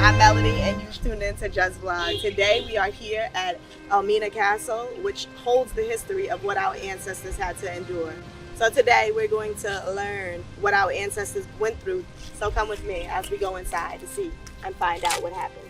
I'm Melody, and you've tuned in to Juss Vlog. Today we are here at Elmina Castle, which holds the history of what our ancestors had to endure. So today we're going to learn what our ancestors went through. So come with me as we go inside to see and find out what happened.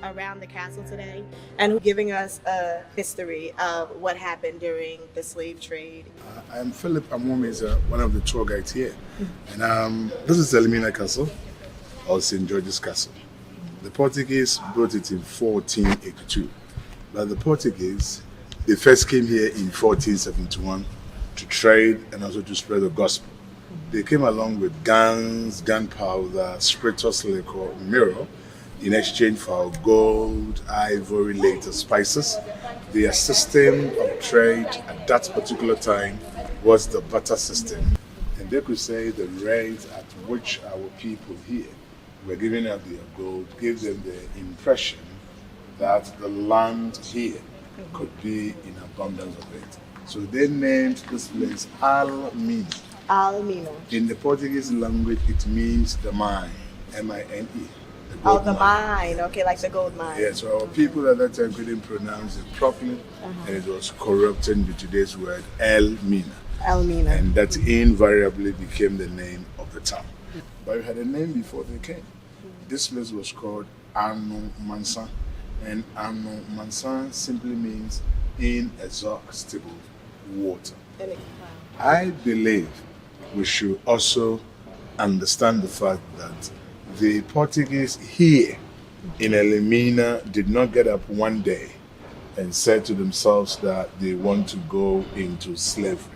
Around the castle today and giving us a history of what happened during the slave trade. I'm Philip Amome, one of the tour guides here. And this is Elmina Castle, or St. George's Castle. The Portuguese built it in 1482. But the Portuguese, they first came here in 1471 to trade and also to spread the gospel. They came along with guns, gunpowder, spirituous liquor, mirror, in exchange for gold, ivory, later spices. Their system of trade at that particular time was the barter system. And they could say the rate at which our people here were giving up their gold gave them the impression that the land here could be in abundance of it. So they named this place Elmina. Elmina. In the Portuguese language, it means the mine, M-I-N-E. Oh, the mine. Okay, like the gold mine. Yeah, so our people at that time couldn't pronounce it properly, and it was corrupted into today's word, Elmina. Elmina. And that invariably became the name of the town. But we had a name before they came. This place was called Ano Mansan, and Ano Mansan simply means inexhaustible water. I believe we should also understand the fact that the Portuguese here in Elmina did not get up one day and said to themselves that they want to go into slavery.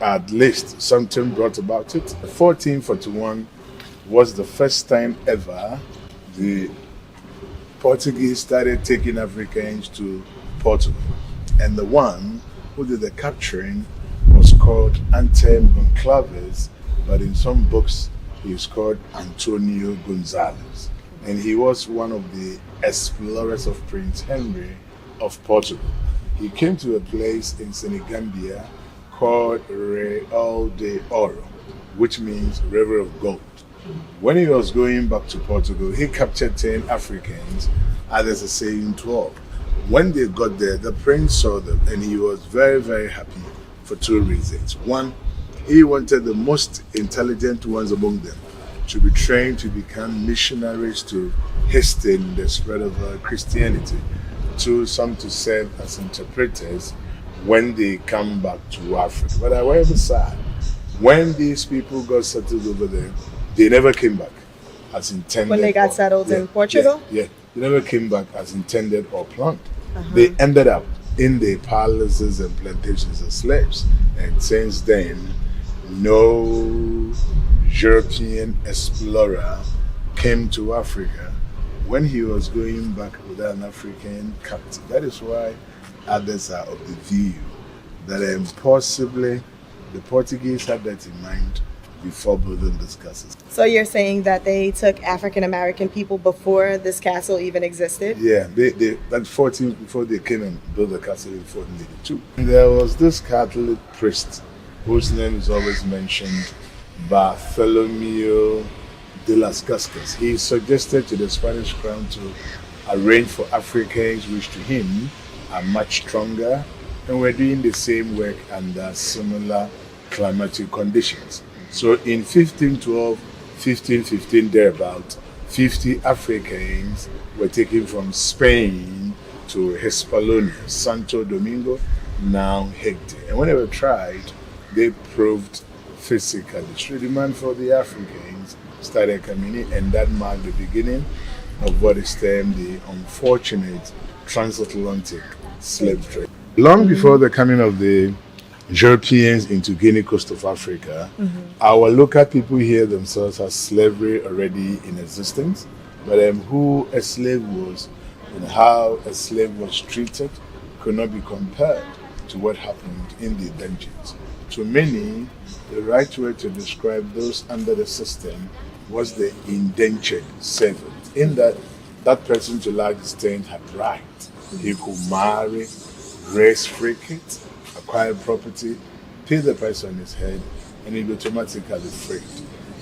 At least something brought about it. 1441 was the first time ever the Portuguese started taking Africans to Portugal. And the one who did the capturing was called Ante Goncalves, but in some books he is called Antonio Gonzalez, and he was one of the explorers of Prince Henry of Portugal. He came to a place in Senegambia called Real de Oro, which means River of Gold. When he was going back to Portugal, he captured 10 Africans, others are saying 12. When they got there, the prince saw them, and he was very, very happy for two reasons. One, he wanted the most intelligent ones among them to be trained to become missionaries to hasten the spread of Christianity. Two, some to serve as interpreters when they come back to Africa. But however sad, when these people got settled over there, they never came back as intended. When they got settled in Portugal? Yeah, they never came back as intended or planned. They ended up in the palaces and plantations as slaves. And since then, no European explorer came to Africa when he was going back with an African captain. That is why others are of the view that possibly the Portuguese had that in mind before building this castle. So you're saying that they took African American people before this castle even existed? Yeah, before they came and built the castle in 1482. There was this Catholic priest whose name is always mentioned, Bartholomew de las Cascas. He suggested to the Spanish crown to arrange for Africans which to him are much stronger and were doing the same work under similar climatic conditions. So in 1512, 1515 thereabout, 50 Africans were taken from Spain to Hispaniola, Santo Domingo, now Haiti. And when they were tried, they proved physically. So the demand for the Africans started coming in, and that marked the beginning of what is termed the unfortunate transatlantic slave trade. Long before the coming of the Europeans into Guinea coast of Africa, our local people here themselves had slavery already in existence, but who a slave was and how a slave was treated could not be compared to what happened in the dungeons. To many, the right word to describe those under the system was the indentured servant, in that that person to a large extent had rights. He could marry, raise free kids, acquire property, pay the price on his head, and he'd be automatically freed.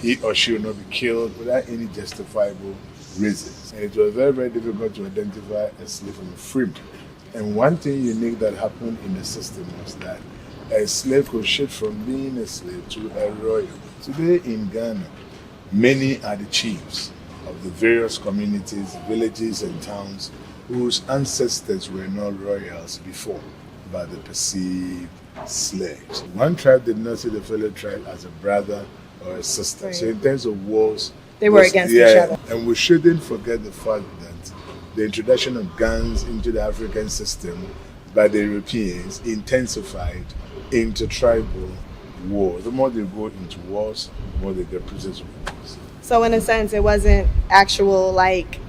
He or she would not be killed without any justifiable reasons. And it was very, very difficult to identify a slave from a free man. And one thing unique that happened in the system was that a slave could shift from being a slave to a royal. Today in Ghana, many are the chiefs of the various communities, villages, and towns whose ancestors were not royals before, but the perceived slaves. One tribe did not see the fellow tribe as a brother or a sister. Right. So in terms of wars, they were against each other. And we shouldn't forget the fact that the introduction of guns into the African system by the Europeans intensified intertribal war. The more they go into wars, the more they get prisoners of wars. So in a sense, it wasn't actual like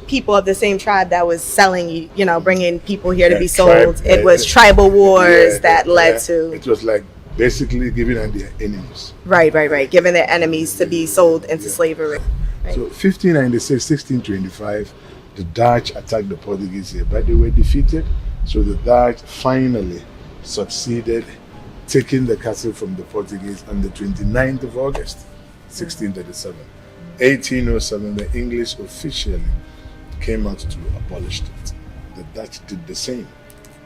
people of the same tribe that was selling, bringing people here to be sold. It was tribal wars that led to. It was like basically giving them their enemies. Right. Giving their enemies to be sold into slavery. Right. So 1596, 1625, the Dutch attacked the Portuguese here, but they were defeated. So the Dutch finally succeeded taking the castle from the Portuguese on the 29th of August, 1637. 1807, the English officially came out to abolish it. The Dutch did the same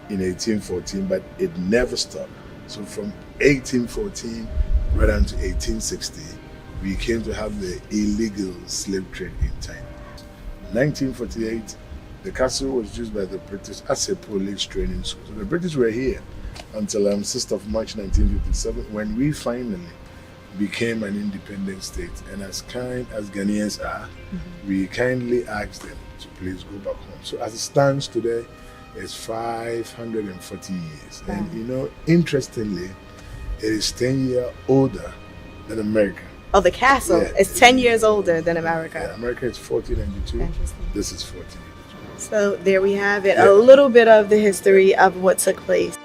in 1814, but it never stopped. So from 1814 right on to 1860, we came to have the illegal slave trade in time. 1948, the castle was used by the British as a police training school. So the British were here until 6th of March 1957, when we finally became an independent state. And as kind as Ghanaians are, we kindly asked them to please go back home. So as it stands today, it's 540 years. And interestingly, it is 10 years older than America. Oh, the castle is 10 years older than America. Yeah, America is 1492. This is 1492. So there we have it, a little bit of the history of what took place.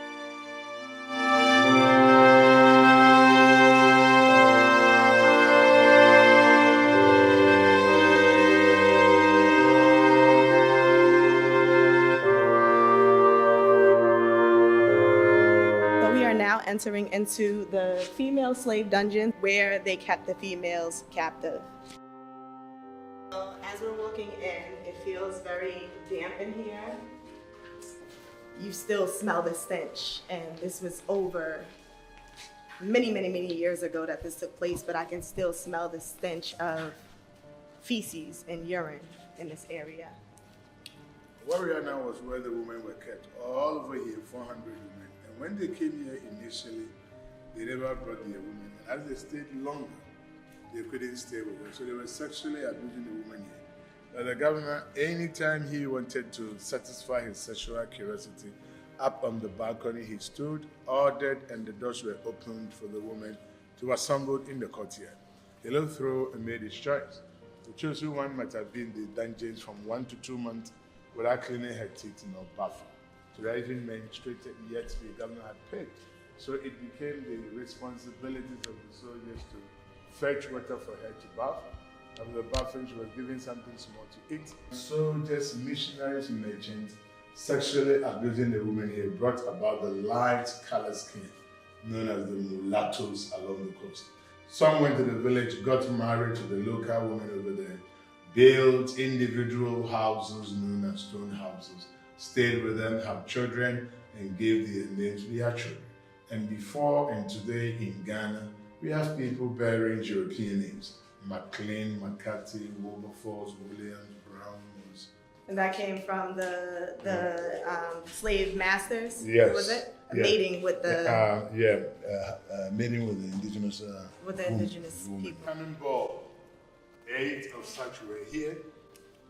Entering into the female slave dungeon where they kept the females captive. As we're walking in, it feels very damp in here. You still smell the stench, and this was over many years ago that this took place, but I can still smell the stench of feces and urine in this area. Where we are now was where the women were kept. All over here, 400 women. And when they came here initially, they never brought their women. And as they stayed longer, they couldn't stay with them. So they were sexually abusing the women here. But the governor, anytime he wanted to satisfy his sexual curiosity, up on the balcony he stood, ordered, and the doors were opened for the women to assemble in the courtyard. He looked through and made his choice. The chosen one might have been the dungeons from 1 to 2 months without cleaning her teeth nor bathing. So that even menstruated, yet the governor had picked. So it became the responsibilities of the soldiers to fetch water for her to bath. After the bathing, she was given something small to eat. Soldiers, missionaries, merchants, sexually abusing the women here brought about the light colored skin known as the mulattoes along the coast. Some went to the village, got married to the local women over there, built individual houses known as stone houses, stayed with them, have children, and gave their names their children. And before and today in Ghana, we have people bearing European names. McLean, McCarthy, Wilberforce, Williams, Brown. And that came from the slave masters? Yes. Was it? Yeah. Mating with the... mating with the indigenous people. Cannonball, 8 of such were here.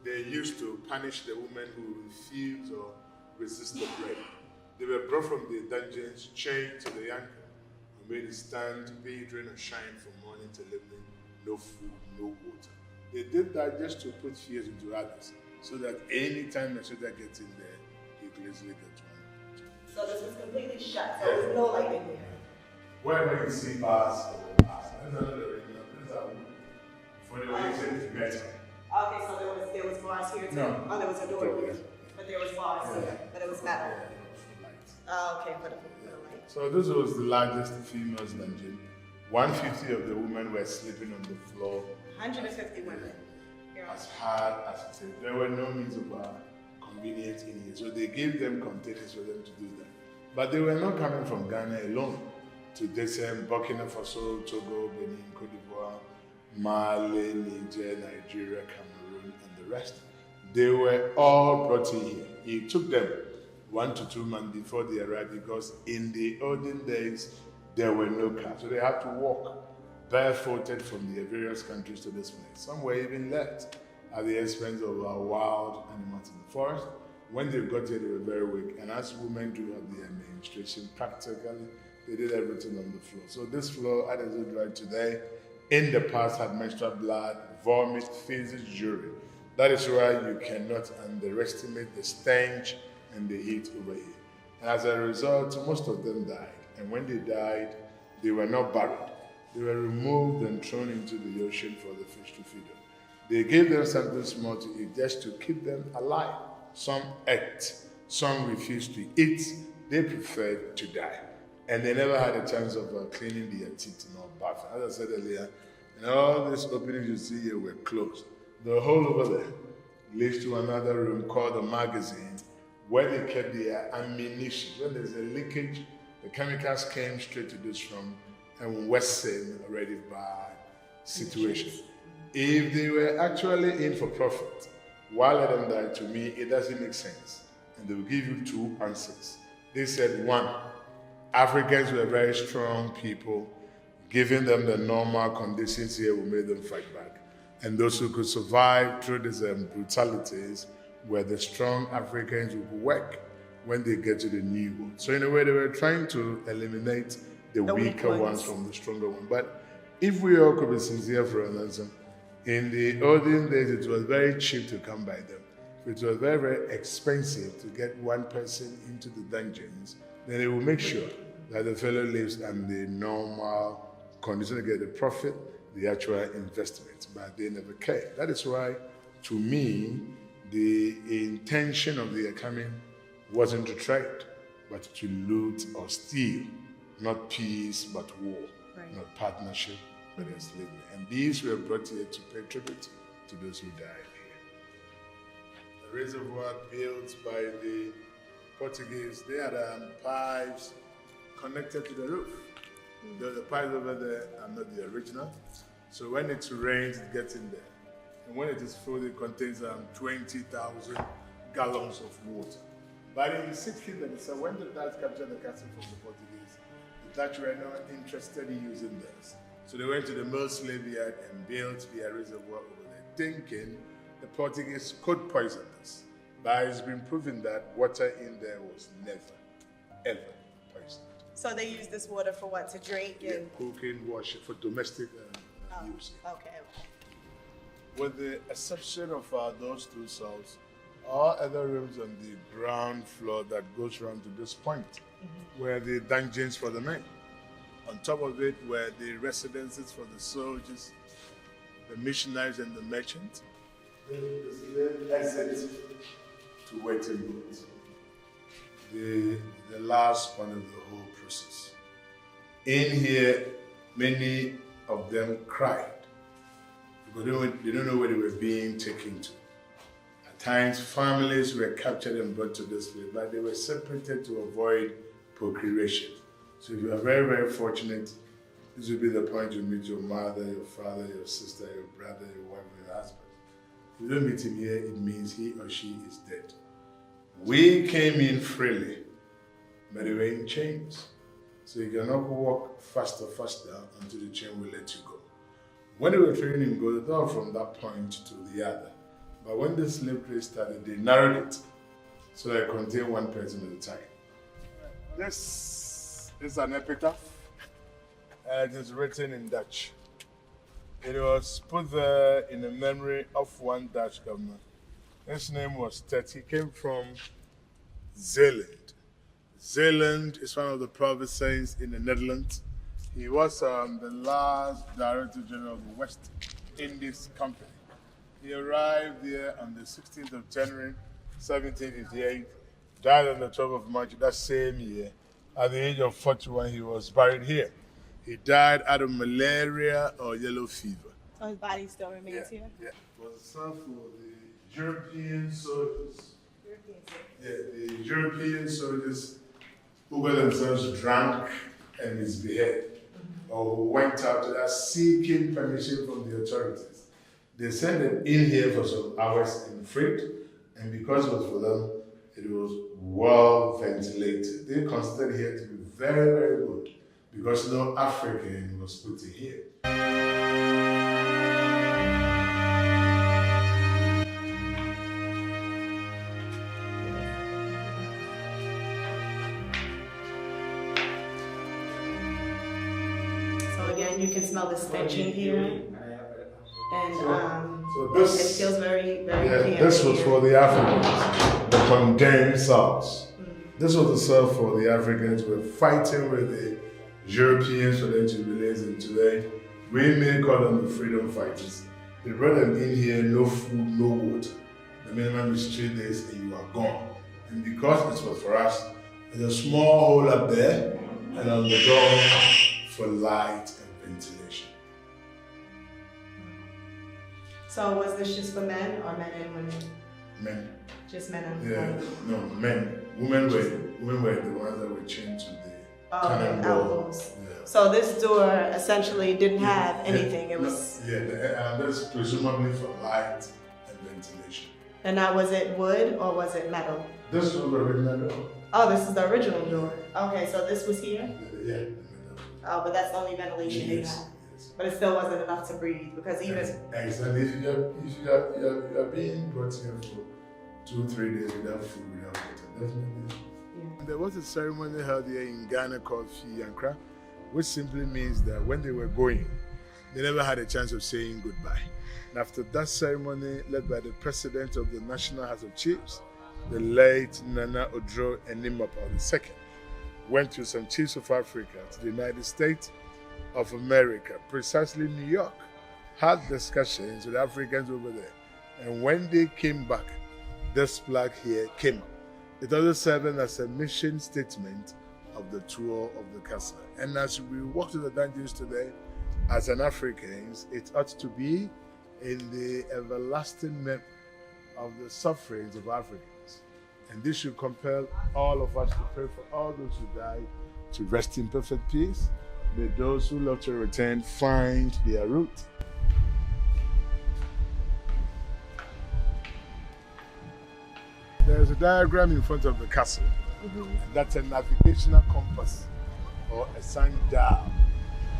They used to punish the women who refused or resisted rape. They were brought from the dungeons, chained to the ankle, and made to stand, bathe, rain, or shine from morning till evening, no food, no water. They did that just to put fears into others, so that any time a soldier gets in there, he could easily get one. So this is completely shut, so there's no light in here. Wherever you see bars, for the way it's better. Okay, so there was bars here too? No. Oh, there was a door here. But there was bars here, but it was metal. Oh, okay, for the light. So this was the largest female's dungeon. 150 of the women were sleeping on the floor. 150 women. As hard as it is. There were no means of convenience in here. So they gave them containers for them to do that. But they were not coming from Ghana alone. To this Burkina Faso, Togo, Benin, Cote d'Ivoire, Mali, Niger, Nigeria, Cameroon, and the rest. They were all brought in here. It took them 1 to 2 months before they arrived because in the olden days, there were no cars. So they had to walk barefooted from the various countries to this place. Some were even left at the expense of our wild animals in the forest. When they got here, they were very weak. And as women do have their menstruation, practically, they did everything on the floor. So this floor, as it is right today, in the past had menstrual blood, vomit, feces, urine. That is why you cannot underestimate the stench and the heat over here. And as a result, most of them died. And when they died, they were not buried. They were removed and thrown into the ocean for the fish to feed them. They gave them something small to eat just to keep them alive. Some ate, some refused to eat. They preferred to die. And they never had a chance of cleaning their teeth nor bathing. As I said earlier, and all these openings you see here were closed. The hole over there leads to another room called the magazine, where they kept their ammunition. When there's a leakage, the chemicals came straight to this room and worsen already bad situation. If they were actually in for profit, why let them die? To me, it doesn't make sense. And they will give you 2 answers. They said, 1, Africans were very strong people. Giving them the normal conditions here will make them fight back. And those who could survive through these brutalities were the strong Africans who could work when they get to the new world. So in a way, they were trying to eliminate the weaker ones from the stronger one. But if we all could be sincere for an answer, in the olden days, it was very cheap to come by them. It was very, very expensive to get one person into the dungeons. Then they will make sure that the fellow lives in the normal condition to get the profit, the actual investment, but they never care. That is why, to me, the intention of their coming wasn't to trade, but to loot or steal. Not peace, but war. Right. Not partnership, but enslavement. And these were brought here to pay tribute to those who died here. The reservoir built by the Portuguese, they had pipes connected to the roof. The pipes over there are not the original. So when it rains, it gets in there. And when it is full, it contains 20,000 gallons of water. But in 1637, when the Dutch captured the castle from the Portuguese, the Dutch were not interested in using this. So they went to the mill slave yard and built their reservoir over there, thinking the Portuguese could poison this. But it's been proven that water in there was never, ever poisoned. So they use this water for what, to drink? And cooking, washing, for domestic use. Okay. With the exception of those 2 cells, all other rooms on the ground floor that goes around to this point were the dungeons for the men. On top of it were the residences for the soldiers, the missionaries, and the merchants. The exit to waiting rooms. The last part of the whole process. In here, many of them cried because they don't know where they were being taken to. At times, families were captured and brought to this place, but they were separated to avoid procreation. So if you are very, very fortunate, This will be the point you meet your mother, your father, your sister, your brother, your wife, or your husband. If you don't meet him here, it means he or she is dead. We came in freely, but they were in chains. So you cannot walk faster until the chain will let you go. When they were training in gold, they thought from that point to the other. But when the slave trade started, they narrowed it so that it contained one person at a time. This is an epitaph. It is written in Dutch. It was put there in the memory of one Dutch governor. His name was Ted. He came from Zeeland. Zeeland is one of the provinces in the Netherlands. He was the last Director General of the West Indies Company. He arrived there on the 16th of January, 1788, died on the 12th of March that same year. At the age of 41, he was buried here. He died out of malaria or yellow fever. So his body still remains here? Yeah. It was served for the European soldiers. The European soldiers who got themselves drunk and misbehaved, or who went out to that seeking permission from the authorities. They sent them in here for some hours and freed, and because it was for them, it was well ventilated. They considered here to be very, very good because no African was put in here. So again, you can smell the stench in here. And So this, it feels very, very clear. this was for the Africans, the condemned cells. This was the cell for the Africans who were fighting with the Europeans for them to release them today. We may call them the freedom fighters. They brought them in here, no food, no water. The minimum is 3 days and you are gone. And because it was for us, there's a small hole up there and on the door for light and ventilation. So was this just for men or men and women? Men. Just men and Yeah, women? no, men. Women were the ones that were chained to the cannonball. elbows. Yeah. So this door essentially didn't have anything. It was. And that's presumably for light and ventilation. And now, was it wood or was it metal? This was the original door. Oh, this is the original door. Okay, so this was here. Yeah, the middle. Oh, but that's the only ventilation they had. Yes. But it still wasn't enough to breathe because even. Exactly. If you're being brought here for 2-3 days without food, without water, definitely. Yeah. There was a ceremony held here in Ghana called Fiyankra, which simply means that when they were going, they never had a chance of saying goodbye. And after that ceremony, led by the president of the National House of Chiefs, the late Nana Odro Enimapa II, went to some chiefs of Africa to the United States of America, precisely New York, had discussions with Africans over there. And when they came back, this plaque here came up. It also served as a mission statement of the tour of the castle. And as we walk to the dungeons today, as an Africans, it ought to be in the everlasting memory of the sufferings of Africans. And this should compel all of us to pray for all those who died to rest in perfect peace. May those who love to return find their route. There's a diagram in front of the castle. And that's a navigational compass or a sundial.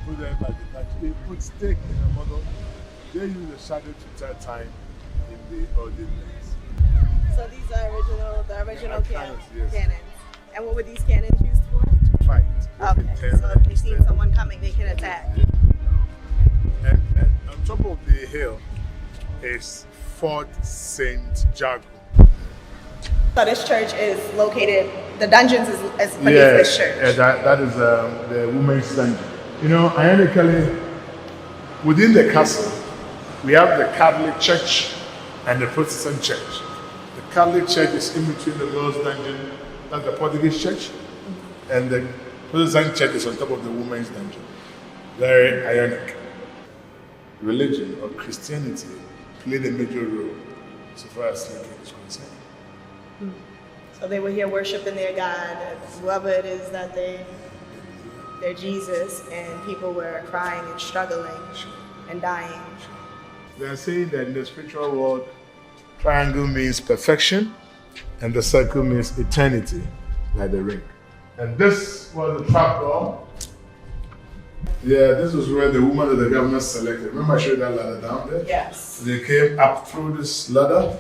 Put there by the Dutch. They put stake in the model. They use the shadow to tell time in the olden days. So these are the original cannons, yes. cannons. And what were these cannons used for? To fight. Okay, so if they see someone coming, they can attack. And on top of the hill is Fort St. Jago. So this church is located, the dungeons is beneath this church. Yeah, that is the women's dungeon. You know, ironically, within the castle, we have the Catholic Church and the Protestant Church. The Catholic Church is in between the girls' dungeon, that's the Portuguese Church, and the Protestant Church is on top of the women's dungeon. Very ironic. Religion or Christianity played a major role so far as slavery is concerned. So they were here worshiping their God, whoever it is that they. their Jesus, and people were crying and struggling and dying. They are saying that in the spiritual world, triangle means perfection, and the circle means eternity, like the ring. And this was the trap door. Yeah, this was where the woman that the government selected. Remember I showed that ladder down there? Yes. They came up through this ladder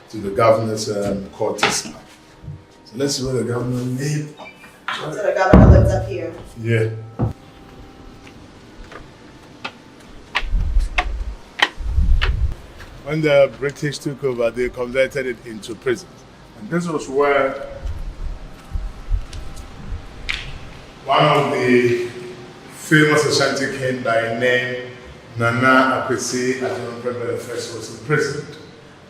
to the governor's quarters. So let's see where the governor lived. So the governor lives up here. Yeah. When the British took over, they converted it into prisons. And this was where one of the famous Ashanti king by name Nana Akwesi Adjumani Prempeh I was imprisoned.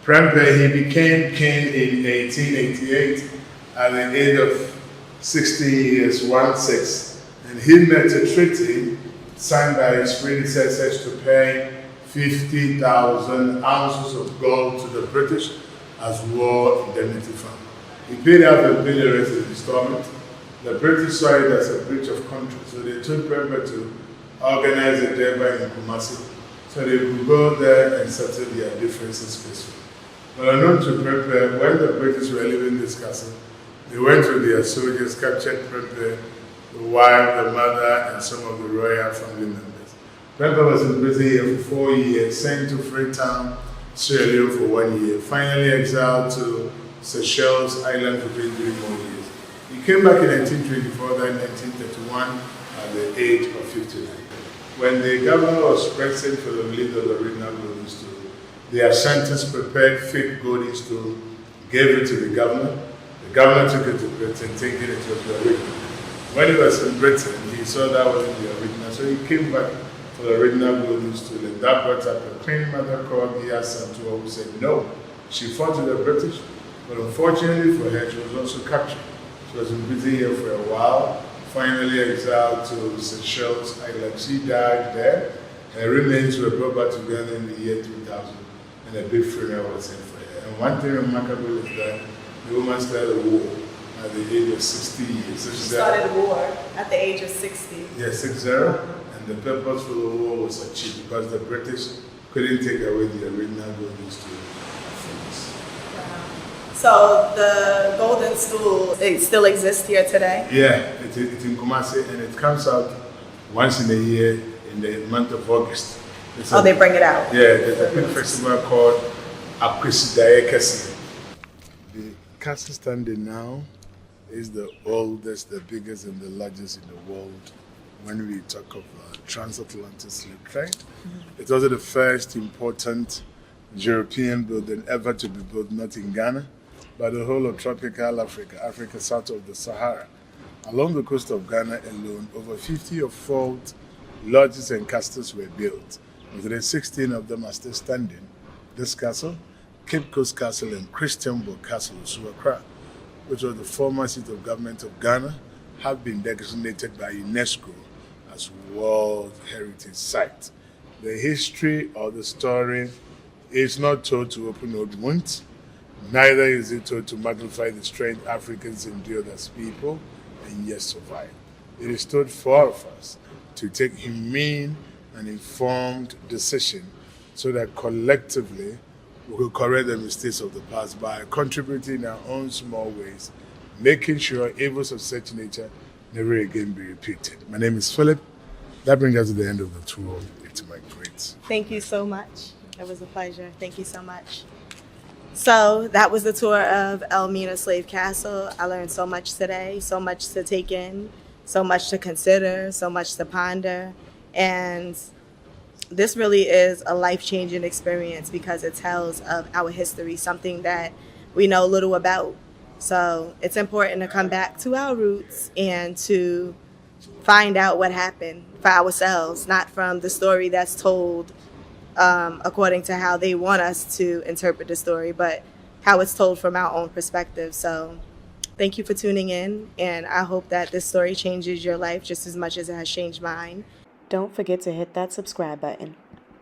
Prempeh, he became king in 1888 at the age of 60 years, 16, and he met a treaty signed by his predecessors to pay 50,000 ounces of gold to the British as war indemnity fund. He paid out the rest in installment. The British saw it as a breach of contract, so they told Prempeh to organize a thereby in Kumasi so they could go there and settle their differences peacefully. But unknown to Prempeh, when the British were leaving this castle, they went with their soldiers, captured Prempeh, the wife, the mother, and some of the royal family members. Prempeh was in prison here for 4 years, sent to Freetown, Sierra Leone for 1 year, finally exiled to Seychelles Island for 23 more years. He came back in 1924, then 1931 at the age of 59. When the governor was pressing for the release of the original golden stool, the Ashantis prepared fake golden stool, gave it to the governor. The governor took it to Britain, thinking it was the original. When he was in Britain, he saw that wasn't the original, so he came back for the original golden stool, and that brought up a queen mother called Santua, who said no. She fought with the British, but unfortunately for her, she was also captured. She was in prison here for a while, finally exiled to Seychelles Island. She died there. Her remains were brought back to Ghana in the year 2000, and a big funeral was held for her. And one thing remarkable is that the woman started a war at the age of 60 years. So she started a war at the age of 60. Yeah, 60. And the purpose for the war was achieved because the British couldn't take away the original golden stool from us. So the golden stool, it still exists here today? Yeah, it's in Kumasi, and it comes out once in a year in the month of August. They bring it out? Yeah, there's a big festival called Akwesi Daye. The castle standing now is the oldest, the biggest, and the largest in the world when we talk of transatlantic slave trade. It's also the first important European building ever to be built, not in Ghana, but the whole of tropical Africa, Africa south of the Sahara. Along the coast of Ghana alone, over 50 of fort lodges and castles were built. Today, 16 of them are still standing. This castle, Cape Coast Castle, and Christianborg Castle, Suakra, which was the former seat of government of Ghana, have been designated by UNESCO as World Heritage Site. The history of the story is not told to open old wounds, neither is it told to magnify the strength Africans endured as people and yet survive. It is told for all of us to take humane and informed decision so that collectively we will correct the mistakes of the past by contributing in our own small ways, making sure evils of such nature never again be repeated. My name is Philip. That brings us to the end of the tour. It's my great. Thank you so much. It was a pleasure. Thank you so much. So that was the tour of Elmina Slave Castle. I learned so much today, so much to take in, so much to consider, so much to ponder. And this really is a life-changing experience because it tells of our history, something that we know little about. So it's important to come back to our roots and to find out what happened for ourselves, not from the story that's told according to how they want us to interpret the story, but how it's told from our own perspective. So thank you for tuning in, and I hope that this story changes your life just as much as it has changed mine. Don't forget to hit that subscribe button.